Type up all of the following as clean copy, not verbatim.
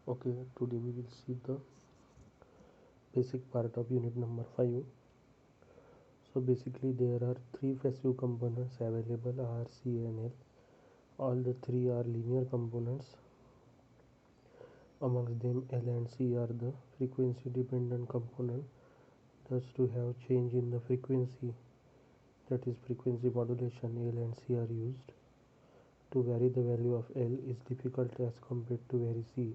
Okay, today we will see the basic part of unit number 5. So basically there are three passive components available, R, C and L. All the three are linear components. Amongst them L and C are the frequency dependent component. Thus to have change in the frequency, that is frequency modulation, L and C are used. To vary the value of L is difficult as compared to vary C.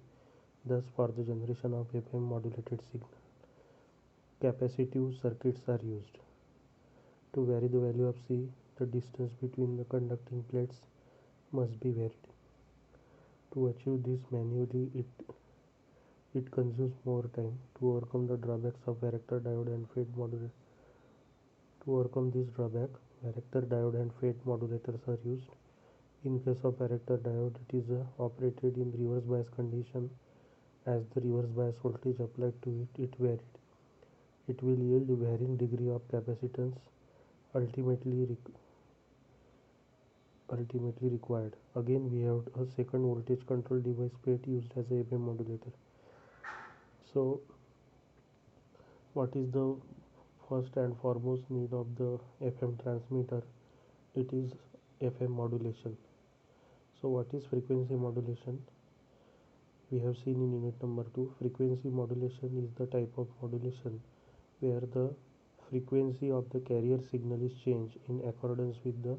Thus for the generation of FM modulated signal, capacitive circuits are used. To vary the value of C, the distance between the conducting plates must be varied. To achieve this manually, it consumes more time. To overcome the drawbacks of varactor diode and fade modulator. To overcome this drawback, varactor diode and fade modulators are used. In case of varactor diode, it is operated in reverse bias condition. As the reverse bias voltage applied to it varied. It will yield varying degree of capacitance ultimately required. Again, we have a second voltage control device PET used as a FM modulator. So what is the first and foremost need of the FM transmitter? It is FM modulation. So what is frequency modulation? We have seen in unit number 2. Frequency modulation is the type of modulation where the frequency of the carrier signal is changed in accordance with the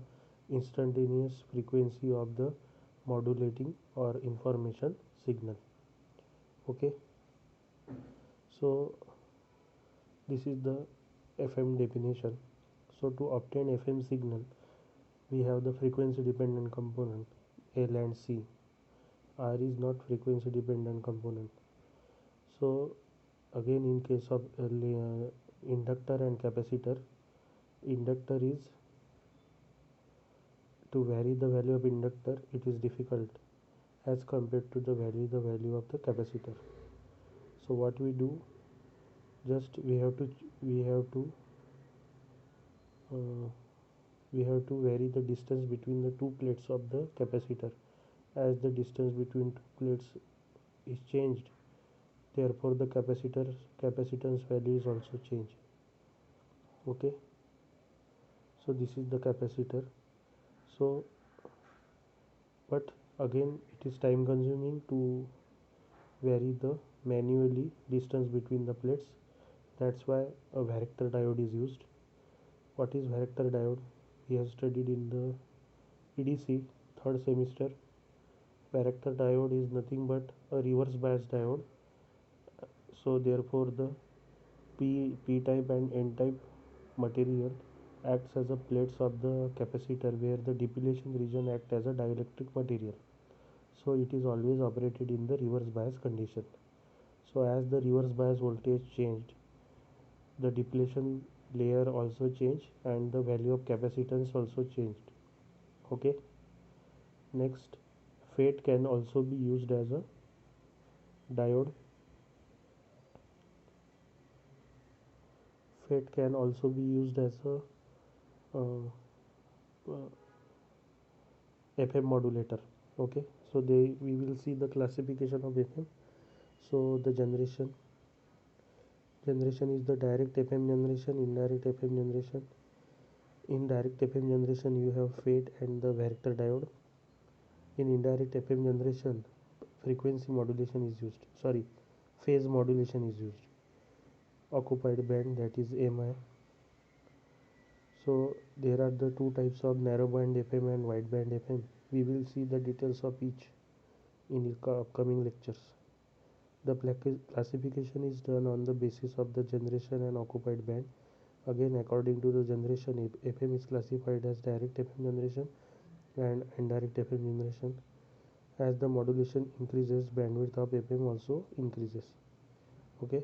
instantaneous frequency of the modulating or information signal. Okay, so this is the FM definition. So to obtain FM signal, we have the frequency dependent component L and C. R is not frequency dependent component. So again, in case of inductor and capacitor, inductor is, to vary the value of inductor, it is difficult as compared to the value of the capacitor. So what we do, just we have to uh, vary the distance between the two plates of the capacitor. As the distance between two plates is changed, therefore the capacitance value is also changed. Okay, so this is the capacitor. So but again, it is time consuming to vary the manually distance between the plates. That's why a varactor diode is used. What is varactor diode? We have studied in the EDC third semester. Varactor diode is nothing but a reverse bias diode. So therefore the P type and N type material acts as a plates of the capacitor, where the depletion region acts as a dielectric material. So it is always operated in the reverse bias condition. So as the reverse bias voltage changed, the depletion layer also changed and the value of capacitance also changed. Okay, next, FET can also be used as a diode. FET can also be used as a uh, uh, FM modulator. Okay, so we will see the classification of FM. So the generation is the direct FM generation, indirect FM generation. In direct FM generation, you have FET and the varactor diode. In indirect FM generation, frequency modulation is used. Sorry, phase modulation is used. Occupied band, that is MI. So there are the two types of narrowband FM and wideband FM. We will see the details of each in the upcoming lectures. The classification is done on the basis of the generation and occupied band. Again, according to the generation, FM is classified as direct FM generation and indirect FM generation. As the modulation increases, bandwidth of FM also increases. Okay,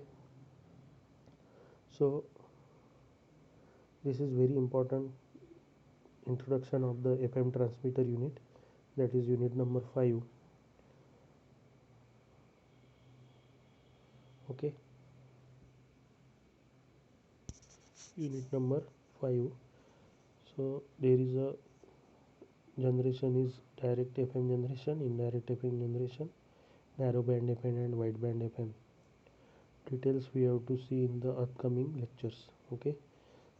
so this is very important introduction of the FM transmitter unit, that is unit number 5. Okay, unit number 5. So there is a generation is direct FM generation, indirect FM generation. narrow band FM and wide band FM. Details we have to see in the upcoming lectures. Okay,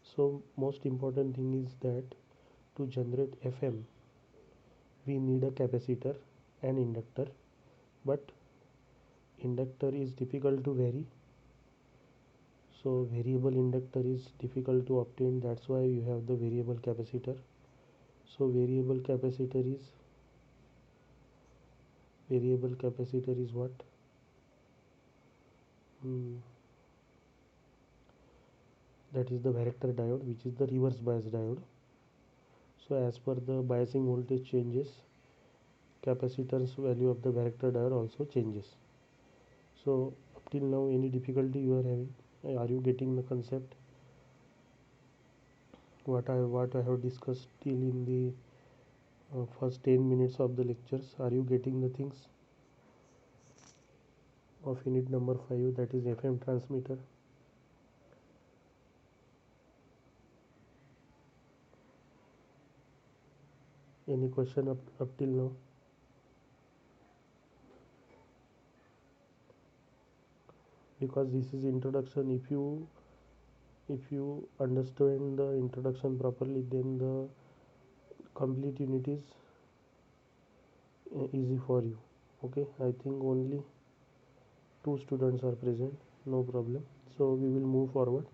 so most important thing is that to generate FM we need a capacitor and inductor, but inductor is difficult to vary, so variable inductor is difficult to obtain. That's why you have the variable capacitor. So variable capacitor is what? Hmm, that is the varactor diode, which is the reverse bias diode. So as per the biasing voltage changes, capacitance value of the varactor diode also changes. So up till now, any difficulty you are having? Are you getting the concept what I have discussed till in the first 10 minutes of the lectures? Are you getting the things of unit number 5, that is FM transmitter? Any question up till now? Because this is introduction. If you understand the introduction properly, then the complete unit is easy for you. Okay, I think only 2 students are present, no problem. So we will move forward.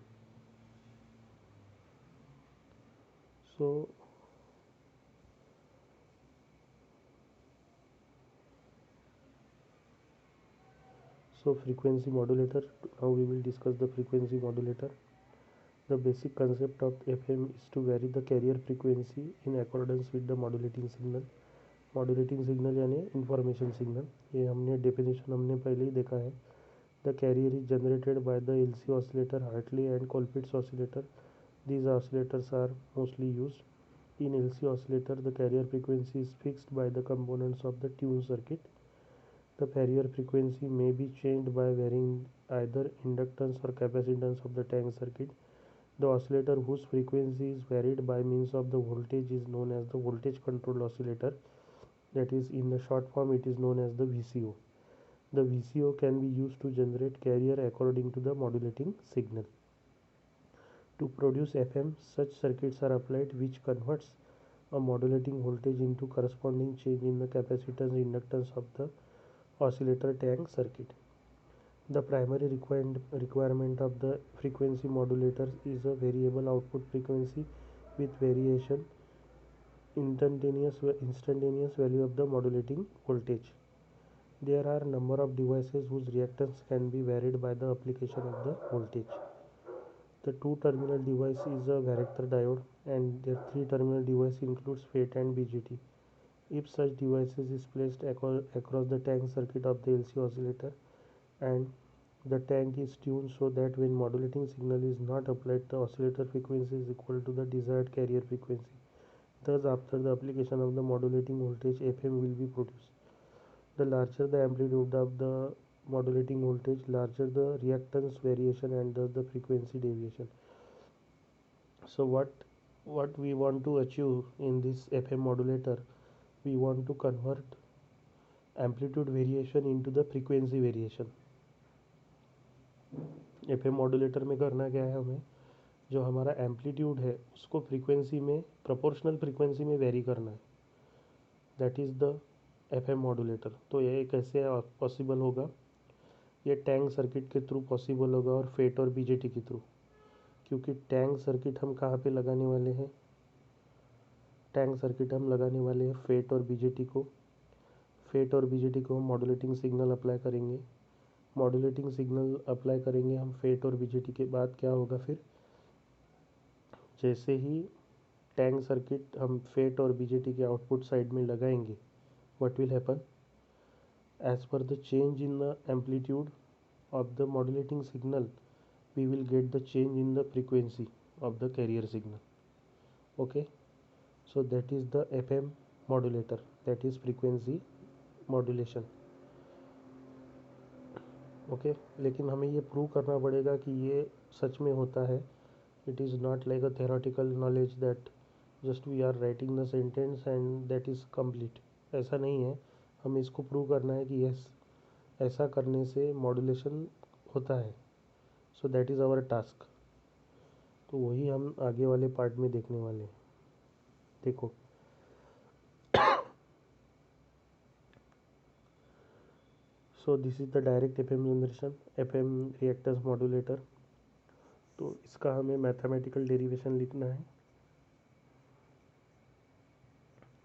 So frequency modulator, now we will discuss the frequency modulator. The basic concept of FM is to vary the carrier frequency in accordance with the modulating signal. Modulating signal यानी information signal, ये हमने definition हमने पहले ही देखा है. The carrier is generated by the LC oscillator, Hartley and Colpitts oscillator. These oscillators are mostly used. In LC oscillator, the carrier frequency is fixed by the components of the tune circuit. The carrier frequency may be changed by varying either inductance or capacitance of the tank circuit. The oscillator whose frequency is varied by means of the voltage is known as the voltage controlled oscillator. That is, in the short form, it is known as the VCO. The VCO can be used to generate carrier according to the modulating signal. To produce FM, such circuits are applied which converts a modulating voltage into corresponding change in the capacitance inductance of the oscillator tank circuit. The primary requirement of the frequency modulator is a variable output frequency with variation instantaneous value of the modulating voltage. There are a number of devices whose reactance can be varied by the application of the voltage. The two-terminal device is a varactor diode, and the three-terminal device includes FET and BJT. If such devices is placed across the tank circuit of the LC oscillator, and the tank is tuned so that when modulating signal is not applied, the oscillator frequency is equal to the desired carrier frequency. Thus, after the application of the modulating voltage, FM will be produced. The larger the amplitude of the modulating voltage, larger the reactance variation and thus the frequency deviation. So what we want to achieve in this FM modulator, we want to convert amplitude variation into the frequency variation. FM modulator में करना क्या है, हमें जो हमारा amplitude है उसको frequency में प्रोपोर्शनल फ्रीक्वेंसी में वेरी करना है. That is the FM modulator. तो ये कैसे पॉसिबल होगा? ये टैंक सर्किट के थ्रू पॉसिबल होगा और फेट और BJT के थ्रू. क्योंकि टैंक सर्किट हम कहाँ पे लगाने वाले हैं? टैंक सर्किट हम लगाने वाले हैं फेट और BJT को. फेट और BJT को हम मॉड्यूलेटिंग सिग्नल अप्लाई करेंगे. मॉड्यूलेटिंग सिग्नल अप्लाई करेंगे हम फेट और BJT के बाद क्या होगा फिर? जैसे ही टैंक सर्किट हम फेट और BJT के आउटपुट साइड में लगाएंगे, what will happen? As per the change in the amplitude of the modulating signal, we will get the change in the frequency of the carrier signal. Okay, so that is the FM modulator, that is frequency modulation. Okay लेकिन हमें ये prove करना पड़ेगा कि ये सच में होता है. It is not like a theoretical knowledge that just we are writing the sentence and that is complete. ऐसा नहीं है. हमें इसको प्रूव करना है कि यस ऐसा करने से मॉड्यूलेशन होता है। So that is our task. तो वही हम आगे वाले पार्ट में देखने वाले हैं। देखो, so this is the direct FM generation, FM reactance modulator. तो इसका हमें मैथमेटिकल डेरिवेशन लिखना है।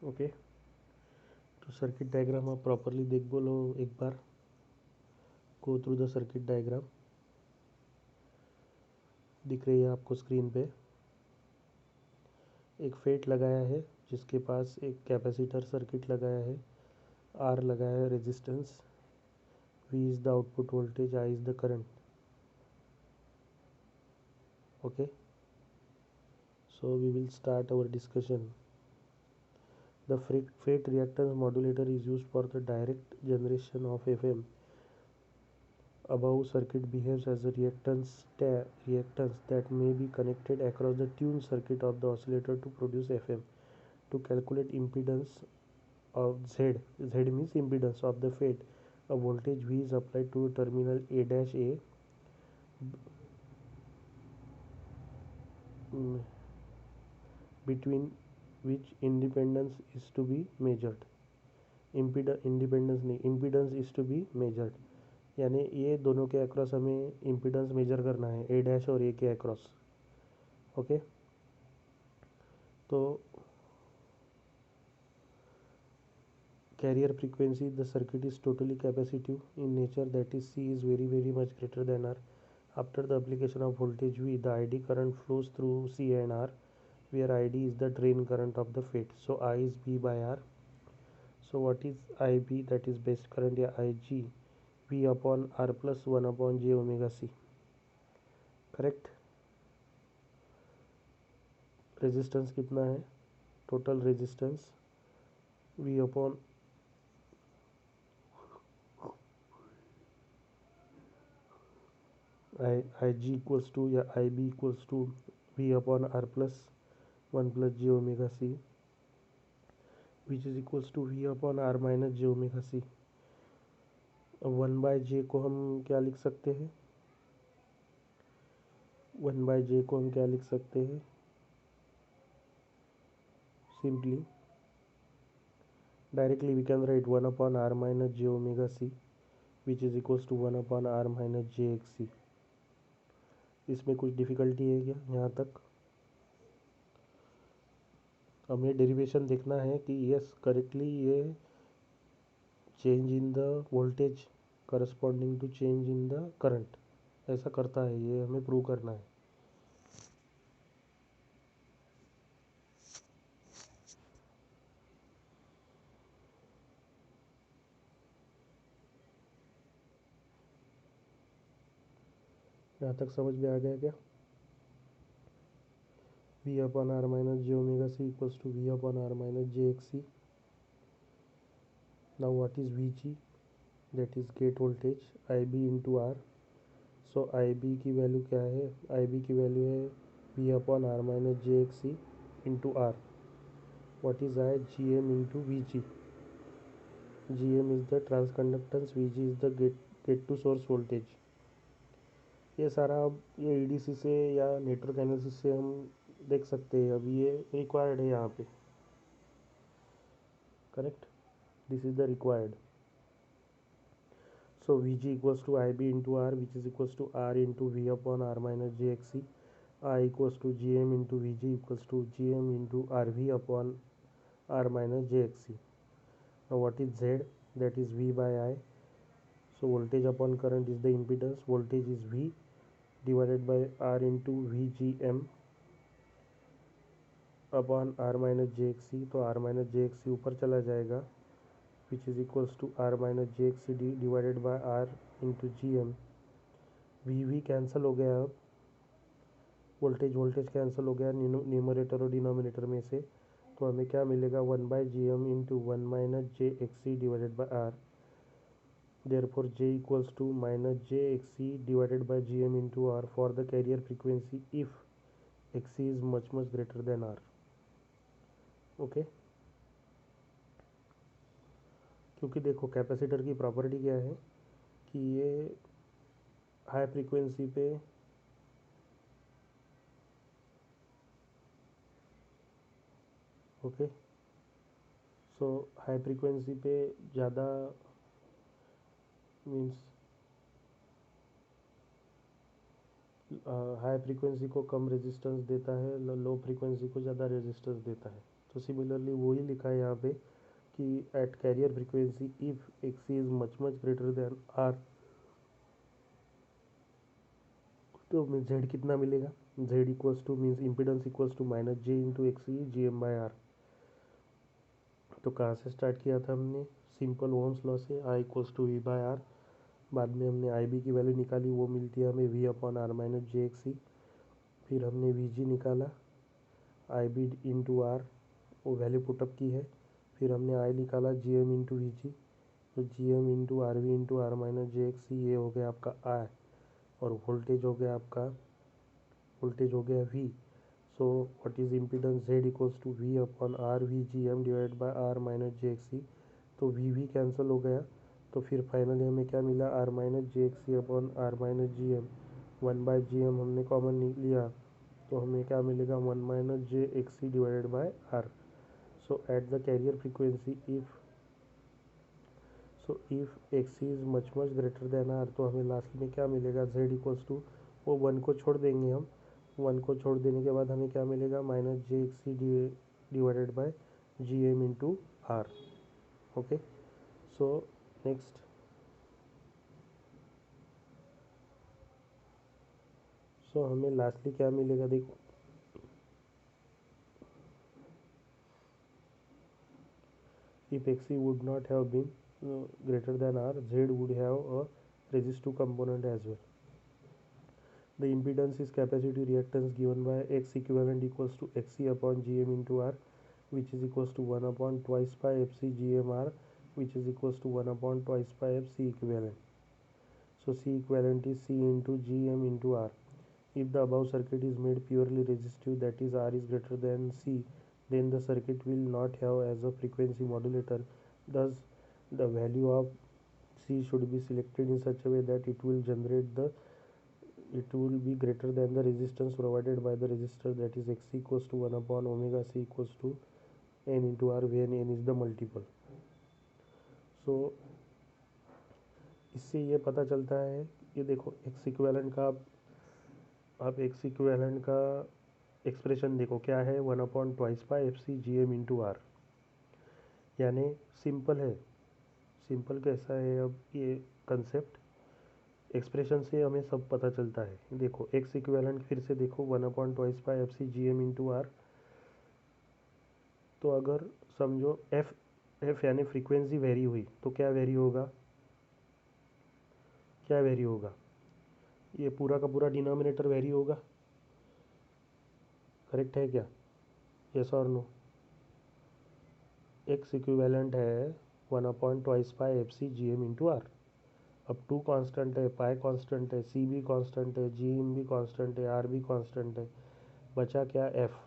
ओके, तो सर्किट डायग्राम आप प्रॉपरली देख बोलो एक बार। Go through the circuit diagram. दिख रही है आपको स्क्रीन पे। एक फेट लगाया है जिसके पास एक कैपेसिटर सर्किट लगाया है, आर लगाया है resistance, V is the output voltage, I is the current. Okay, so we will start our discussion. The FET reactance modulator is used for the direct generation of FM. Above circuit behaves as a reactance that may be connected across the tuned circuit of the oscillator to produce FM. To calculate impedance of Z means impedance of the FET, a voltage V is applied to terminal A between which independence is to be measured. impedance is to be measured, यानी ये दोनों के across हमें impedance major करना है, ए dash और A के across. Okay, तो carrier frequency, the circuit is totally capacitive in nature, that is C is very very much greater than R. After the application of voltage V, the ID current flows through C and R, where ID is the drain current of the FET. So I is V by R. So what is IB? That is base current या IG, V upon R plus 1 upon J omega C. Correct. Resistance कितना है? Total resistance V upon I G equals to या I B equals to V upon R plus 1 plus J omega C, which is equals to V upon R minus J omega C. अब 1/J को हम क्या लिख सकते हैं? 1/J को हम क्या लिख सकते हैं? Simply directly we can write 1 upon R minus J omega C, which is equals to 1 upon R minus J X C. इसमें कुछ डिफ़िकल्टी है क्या यहाँ तक? हमें डेरिवेशन देखना है कि यस करेक्टली ये change in the voltage corresponding to change in the current ऐसा करता है, ये हमें प्रूव करना है. यहाँ तक समझ में आ गया क्या? V upon R minus J omega C equals to V upon R minus J X C. Now what is VG? That is gate voltage IB into R. So IB की वैल्यू क्या है? IB की value है V upon R minus J X C into R. What is I? GM into VG. GM is the transconductance, VG is the gate to source voltage. ये सारा अब ये EDC से या नेटवर्क एनालिसिस से हम देख सकते हैं. अभी ये रिक्वायर्ड है यहाँ पे. Correct, this is the required. So Vg equals to Ib into R, which is equals to R into V upon R minus JXC. I equals to Gm into Vg equals to Gm into RV upon R minus JXC. Now what is Z? That is V by I. So voltage upon current is the impedance. Voltage is V divided by R into VGM upon R minus JXC. तो R minus JXC ऊपर चला जाएगा, which is equals to R minus JXC divided by R into GM. V cancel हो गया. अब voltage cancel हो गया numerator और डिनोमिनेटर में से. तो हमें क्या मिलेगा? 1/GM into 1 minus J X C divided by R. Therefore J equals to minus J X C divided by GM into R for the carrier frequency if X C is much greater than R. Okay, क्योंकि देखो capacitor की property क्या है? कि ये high frequency पे okay, so high frequency पे ज़्यादा मीन्स हाई फ्रीक्वेंसी को कम रेजिस्टेंस देता है, लो फ्रीक्वेंसी को ज़्यादा रेजिस्टेंस देता है। तो सिमिलरली वही लिखा है यहाँ पे कि at carrier frequency if X is much much greater than R, तो हमें जेड कितना मिलेगा, Z equals to means impedance equals to minus J into X E G M by R. तो कहाँ से स्टार्ट किया था हमने, सिंपल ओम्स लॉ से, I equals to V by R. बाद में हमने आई बी की वैल्यू निकाली, वो मिलती है हमें V upon R minus J X E. फिर हमने वी जी निकाला, आई बी इंटू आर, वो वैल्यू पुटअप की है। फिर हमने आई निकाला G M into V G, तो G M into R V into R minus J X C, ये हो गया आपका आई। और वोल्टेज हो गया आपका, वोल्टेज हो गया V. So what is impedance, Z equals to V upon R V G M divide by R minus J X C. तो वी कैंसिल हो गया, तो फिर फाइनली हमें क्या मिला, R minus J X C upon R minus G M. One by G M हमने common लिया, तो हमें क्या मिलेगा, one minus J X C divided by R. So at the carrier frequency if X is much much greater than R, तो हमें last में क्या मिलेगा, जेड इक्वल्स टू, वो वन को छोड़ देंगे हम, वन को छोड़ देने के बाद हमें क्या मिलेगा, minus J X C divided by G M into R. Okay, so next, so हमें लास्टली क्या मिलेगा, देखो if xc would not have been greater than r, z would have a resistive component as well. The impedance is capacitive reactance given by x equivalent equals to xc upon gm into r, which is equals to 1 upon twice pi fc gmr, which is equals to 1 upon twice pi fc equivalent. So c equivalent is c into gm into r. If the above circuit is made purely resistive, that is r is greater than c, then the circuit will not have as a frequency modulator. Thus, the value of c should be selected in such a way that it will be greater than the resistance provided by the resistor, that is xc equals to 1 upon omega c equals to n into r, where n is the multiple. So इससे ये पता चलता है, ये देखो x equivalent का, आप x equivalent का एक्सप्रेशन देखो क्या है, one upon twice pi F C G M into R, यानी सिंपल है। सिंपल कैसा है, अब ये कंसेप्ट एक्सप्रेशन से हमें सब पता चलता है। देखो एक्स इक्विवेलेंट फिर से देखो, one upon twice pi F C G M into R. तो अगर समझो एफ यानी फ्रीक्वेंसी वेरी हुई, तो क्या वेरी होगा, क्या वेरी होगा, ये पूरा का पूरा डिनोमिनेटर वेरी होगा। करेक्ट है क्या, yes or no. X equivalent है one upon twice pi F C G M into R. अब टू कांस्टेंट है, पाई कांस्टेंट है, सी भी कांस्टेंट है, जी एम भी कांस्टेंट है, आर भी कांस्टेंट है, बचा क्या, एफ।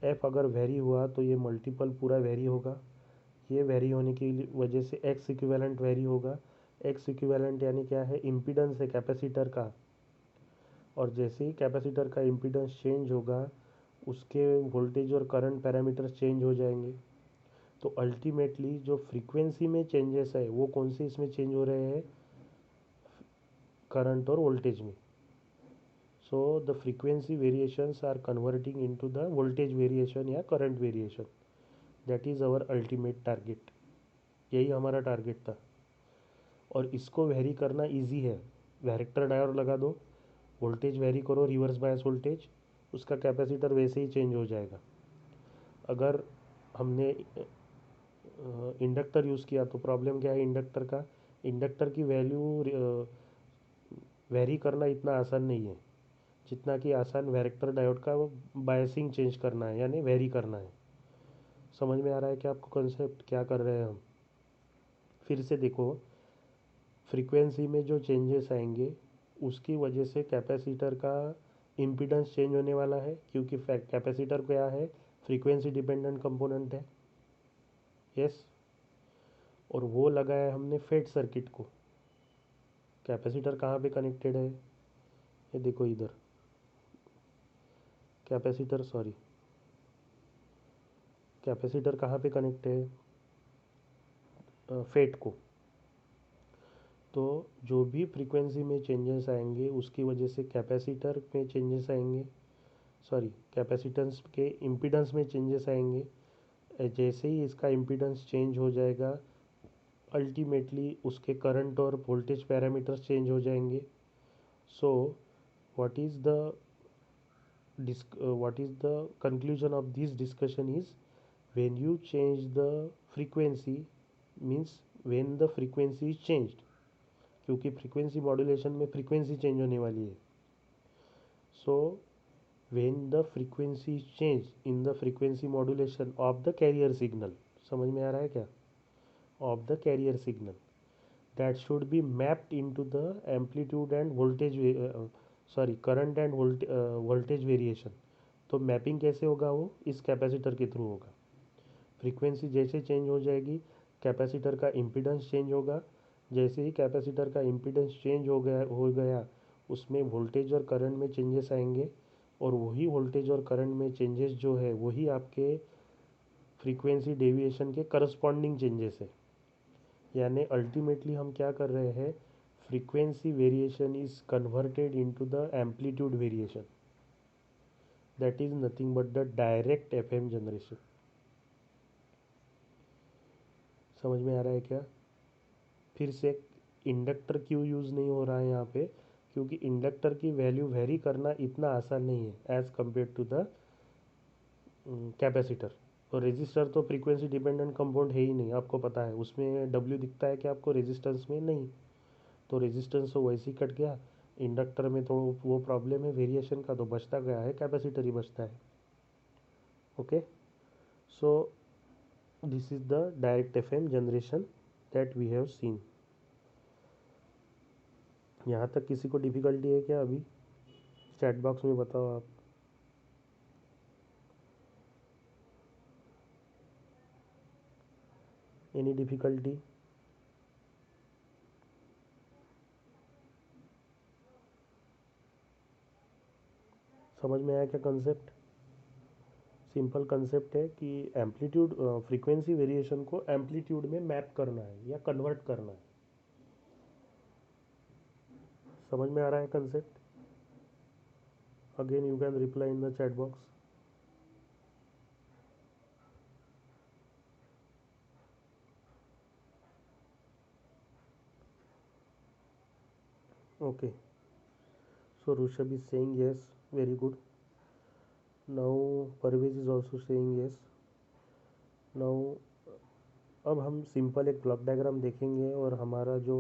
एफ अगर वेरी हुआ तो ये मल्टीपल पूरा वेरी होगा। ये वेरी होने की वजह से एक्स इक्विवेलेंट वेरी होगा। एक्स इक्विवेलेंट यानी क्या है, इम्पीडेंस है कैपेसिटर का, और जैसे ही कैपेसिटर का इम्पीडेंस चेंज होगा, उसके वोल्टेज और करंट पैरामीटर्स चेंज हो जाएंगे। तो अल्टीमेटली जो फ्रीक्वेंसी में चेंजेस है, वो कौन से इसमें चेंज हो रहे हैं, करंट और वोल्टेज में। So the frequency variations are converting into the voltage variation या current variation. That is our ultimate target, यही हमारा टारगेट था। और इसको वेरी करना इजी है, वैरेक्टर डायोड लगा दो, वोल्टेज वेरी करो, रिवर्स बायस वोल्टेज, उसका कैपेसिटर वैसे ही चेंज हो जाएगा। अगर हमने इंडक्टर यूज़ किया तो प्रॉब्लम क्या है इंडक्टर का, इंडक्टर की वैल्यू वेरी करना इतना आसान नहीं है जितना कि आसान वैरेक्टर डायोड का बायसिंग चेंज करना है, यानी वेरी करना है। समझ में आ रहा है कि आपको कंसेप्ट क्या कर रहे हैं हम। फिर से देखो, फ्रीक्वेंसी में जो चेंजेस आएंगे उसकी वजह से कैपेसिटर का इम्पीडेंस चेंज होने वाला है, क्योंकि कैपेसिटर क्या है, फ्रीक्वेंसी डिपेंडेंट कंपोनेंट है। यस, और वो लगाया हमने फेड सर्किट को। कैपेसिटर कहाँ पे कनेक्टेड है, ये देखो इधर, कैपेसिटर कहाँ पे कनेक्ट है, फेड को। तो जो भी फ्रीक्वेंसी में चेंजेस आएंगे उसकी वजह से कैपेसिटर में चेंजेस आएंगे, सॉरी कैपेसिटेंस के इम्पीडेंस में चेंजेस आएंगे। जैसे ही इसका इम्पीडेंस चेंज हो जाएगा अल्टीमेटली उसके करंट और वोल्टेज पैरामीटर्स चेंज हो जाएंगे। So what is the what is the conclusion of this discussion is, when you change the frequency means when the frequency is changed, क्योंकि फ्रीक्वेंसी मॉड्यूलेशन में frequency change होने वाली है। सो when the frequency is changed in the frequency modulation of the carrier signal, समझ में आ रहा है क्या, of the carrier signal, that should be mapped into the amplitude and voltage current and voltage variation। तो mapping कैसे होगा, वो इस कैपेसिटर के थ्रू होगा। फ्रीक्वेंसी जैसे चेंज हो जाएगी कैपेसिटर का इम्पीडेंस चेंज होगा। जैसे ही कैपेसिटर का इम्पीडेंस चेंज हो गया उसमें वोल्टेज और करंट में चेंजेस आएंगे, और वही वोल्टेज और करंट में चेंजेस जो है वही आपके फ्रीक्वेंसी डेविएशन के करस्पॉन्डिंग चेंजेस है। यानी अल्टीमेटली हम क्या कर रहे हैं, frequency variation is converted into the amplitude variation, that is nothing but the direct FM generation. समझ में आ रहा है क्या। फिर से इंडक्टर क्यों यूज़ नहीं हो रहा है यहाँ पे, क्योंकि इंडक्टर की वैल्यू वेरी करना इतना आसान नहीं है as compare to the capacitor. और रेजिस्टर तो फ्रीक्वेंसी डिपेंडेंट कंपाउंड है ही नहीं, आपको पता है, उसमें डब्ल्यू दिखता है कि आपको रेजिस्टेंस में नहीं, तो रेजिस्टेंस तो वैसे ही कट गया। इंडक्टर में तो वो प्रॉब्लम है वेरिएशन का, तो बचता गया है कैपेसिटर ही बचता है। Okay, so this is the direct FM generation that we have seen. यहाँ तक किसी को डिफ़िकल्टी है क्या अभी, चैट बॉक्स में बताओ आप। एनी डिफ़िकल्टी, समझ में आया क्या कंसेप्ट। सिंपल कंसेप्ट है कि एम्पलीट्यूड फ्रीक्वेंसी वेरिएशन को एम्पलीट्यूड में मैप करना है या कन्वर्ट करना है। समझ में आ रहा है concept. Again you can reply in the chat box. Okay, so Rushabh is saying yes, very good. Now Parvez is also saying yes. Now अब हम सिंपल एक ब्लॉक डायग्राम देखेंगे और हमारा जो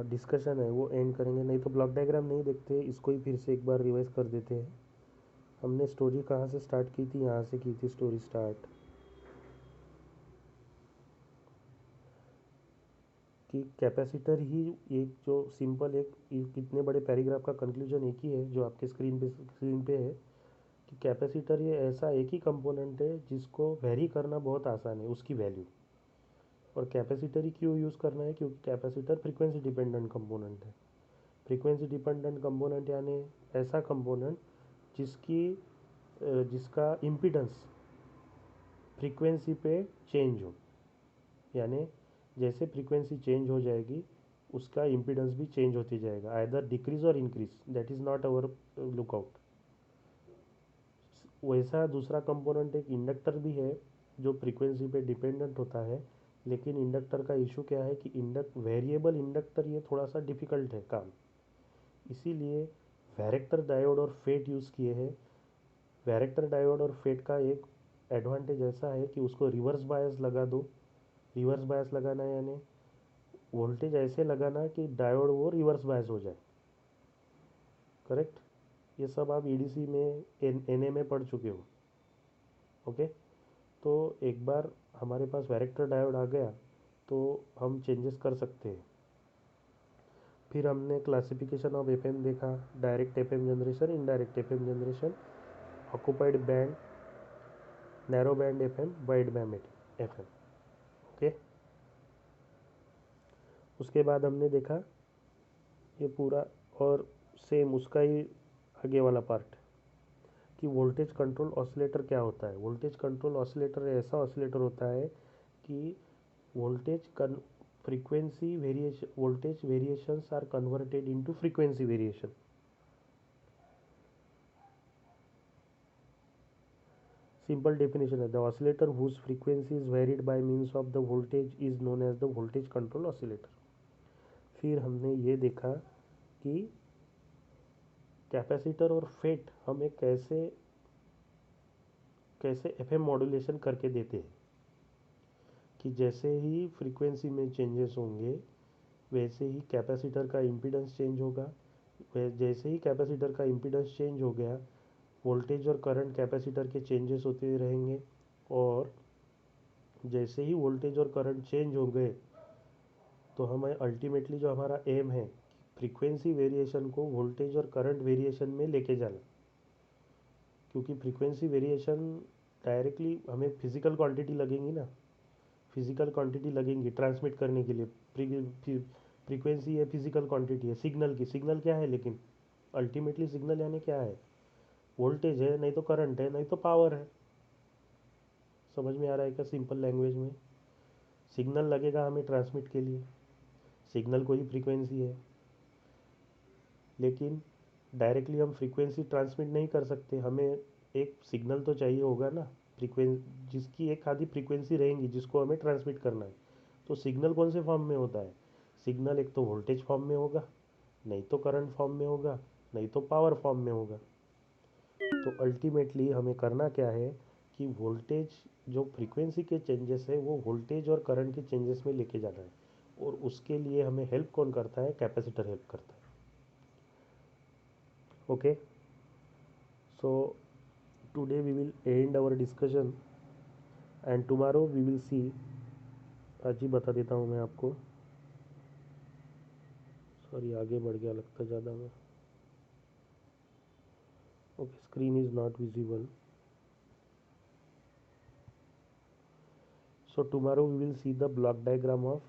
डिस्कशन है वो एंड करेंगे। नहीं तो ब्लॉक डायग्राम नहीं देखते, इसको ही फिर से एक बार रिवाइज कर देते हैं। हमने स्टोरी कहाँ से स्टार्ट की थी, यहाँ से की थी स्टोरी स्टार्ट, कि कैपेसिटर ही एक जो सिंपल एक कितने बड़े पैराग्राफ का कंक्लूजन एक ही है जो आपके स्क्रीन पे है, कि कैपेसिटर ये ऐसा एक ही कंपोनेंट है जिसको वेरी करना बहुत आसान है उसकी वैल्यू। और कैपेसिटर ही क्यों यूज़ करना है, क्योंकि कैपेसिटर फ्रीक्वेंसी डिपेंडेंट कंपोनेंट है। फ्रीक्वेंसी डिपेंडेंट कंपोनेंट यानी ऐसा कंपोनेंट जिसका इम्पीडेंस फ्रीक्वेंसी पे चेंज हो, यानी जैसे फ्रीक्वेंसी चेंज हो जाएगी उसका इम्पीडेंस भी चेंज होते जाएगा, either decrease or increase, that is not our lookout. वैसा दूसरा कंपोनेंट एक इंडक्टर भी है जो फ्रीक्वेंसी पे डिपेंडेंट होता है, लेकिन इंडक्टर का इशू क्या है कि वेरिएबल इंडक्टर ये थोड़ा सा डिफ़िकल्ट है काम, इसीलिए वैरेक्टर डायोड और फेट यूज़ किए हैं। वैरेक्टर डायोड और फेट का एक एडवांटेज ऐसा है कि उसको रिवर्स बायस लगा दो। रिवर्स बायस लगाना यानी वोल्टेज ऐसे लगाना कि डायोड वो रिवर्स बायस हो जाए, करेक्ट। ये सब आप ईडीसी में एनए में पढ़ चुके हो। ओके, तो एक बार हमारे पास वैरेक्टर डायोड आ गया तो हम चेंजेस कर सकते हैं। फिर हमने क्लासिफिकेशन ऑफ एफएम देखा, direct FM generation, indirect FM generation, occupied band, narrow band FM, wide band FM. Okay, उसके बाद हमने देखा ये पूरा, और सेम उसका ही आगे वाला पार्ट कि वोल्टेज कंट्रोल ऑसिलेटर क्या होता है। वोल्टेज कंट्रोल ऑसिलेटर ऐसा ऑसिलेटर होता है कि voltage frequency variation, voltage variations are converted into frequency variation. Simple definition है, the oscillator whose frequency is varied by means of the voltage is known as the voltage control oscillator। फिर हमने ये देखा कि capacitor और fate हमें कैसे कैसे एफएम मॉड्यूलेशन करके देते हैं कि जैसे ही फ्रीक्वेंसी में चेंजेस होंगे वैसे ही कैपेसिटर का इम्पीडेंस चेंज होगा। जैसे ही कैपेसिटर का इम्पीडेंस चेंज हो गया, वोल्टेज और करंट कैपेसिटर के चेंजेस होते रहेंगे, और जैसे ही वोल्टेज और करंट चेंज हो गए तो हमें अल्टीमेटली जो हमारा एम है फ्रीक्वेंसी वेरिएशन को वोल्टेज और करंट वेरिएशन में लेके जाना। क्योंकि फ्रीक्वेंसी वेरिएशन डायरेक्टली हमें फिजिकल क्वांटिटी लगेंगी ना, फिजिकल क्वांटिटी लगेंगी ट्रांसमिट करने के लिए। फ्रीक्वेंसी है, फिजिकल क्वांटिटी है सिग्नल की। सिग्नल क्या है लेकिन अल्टीमेटली सिग्नल यानी क्या है? वोल्टेज है, नहीं तो करंट है, नहीं तो पावर है। समझ में आ रहा है क्या? सिंपल लैंग्वेज में सिग्नल लगेगा हमें ट्रांसमिट के लिए, सिग्नल को ही फ्रीक्वेंसी है, लेकिन डायरेक्टली हम फ्रीक्वेंसी ट्रांसमिट नहीं कर सकते। हमें एक सिग्नल तो चाहिए होगा ना, फ्रीक्वेंसी जिसकी एक आधी फ्रीक्वेंसी रहेंगी जिसको हमें ट्रांसमिट करना है। तो सिग्नल कौन से फॉर्म में होता है? सिग्नल एक तो वोल्टेज फॉर्म में होगा, नहीं तो करंट फॉर्म में होगा, नहीं तो पावर फॉर्म में होगा। तो अल्टीमेटली हमें करना क्या है कि वोल्टेज जो फ्रीक्वेंसी के चेंजेस है वो वोल्टेज और करंट के चेंजेस में लेके जाना है, और उसके लिए हमें हेल्प कौन करता है? कैपेसिटर हेल्प करता है। Okay, so today we will end our discussion and tomorrow we will see. आज ही बता देता हूँ मैं आपको, सॉरी आगे बढ़ गया लगता ज़्यादा मैं। Okay, screen is not visible. So tomorrow we will see the block diagram of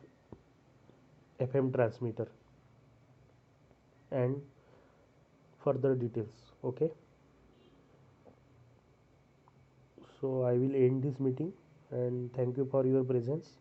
FM transmitter and further details. Okay, so I will end this meeting and thank you for your presence.